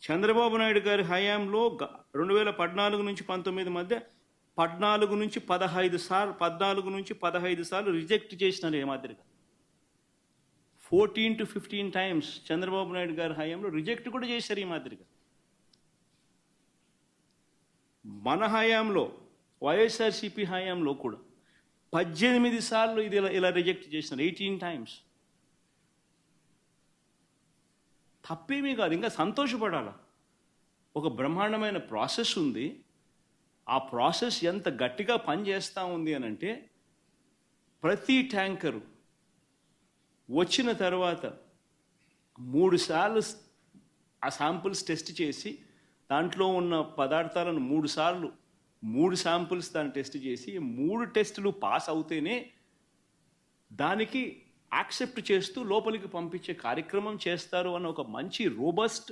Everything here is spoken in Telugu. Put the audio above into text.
చంద్రబాబు నాయుడు గారి హయాంలో 2014 నుంచి 19 మధ్య 14 నుంచి 15 సార్లు 14 నుంచి 15 సార్లు రిజెక్ట్ చేసినారు. ఏ మాదిరిగా 14 to 15 టైమ్స్ చంద్రబాబు నాయుడు గారి హయాంలో రిజెక్ట్ కూడా చేశారు. ఈ మాదిరిగా మన హయాంలో వైఎస్ఆర్సీపీ హయాంలో కూడా 18 సార్లు ఇది ఇలా రిజెక్ట్ చేసినారు. 18 టైమ్స్. తప్పేమీ కాదు, ఇంకా సంతోషపడాల. ఒక బ్రహ్మాండమైన ప్రాసెస్ ఉంది. ఆ ప్రాసెస్ ఎంత గట్టిగా పనిచేస్తూ ఉంది అని అంటే, ప్రతి ట్యాంకరు వచ్చిన తర్వాత 3 సార్లు ఆ శాంపుల్స్ టెస్ట్ చేసి దాంట్లో ఉన్న పదార్థాలను 3 శాంపుల్స్ దాన్ని టెస్ట్ చేసి 3 టెస్టులు పాస్ అవుతేనే దానికి యాక్సెప్ట్ చేస్తూ లోపలికి పంపించే కార్యక్రమం చేస్తారు అన్న ఒక మంచి రోబస్ట్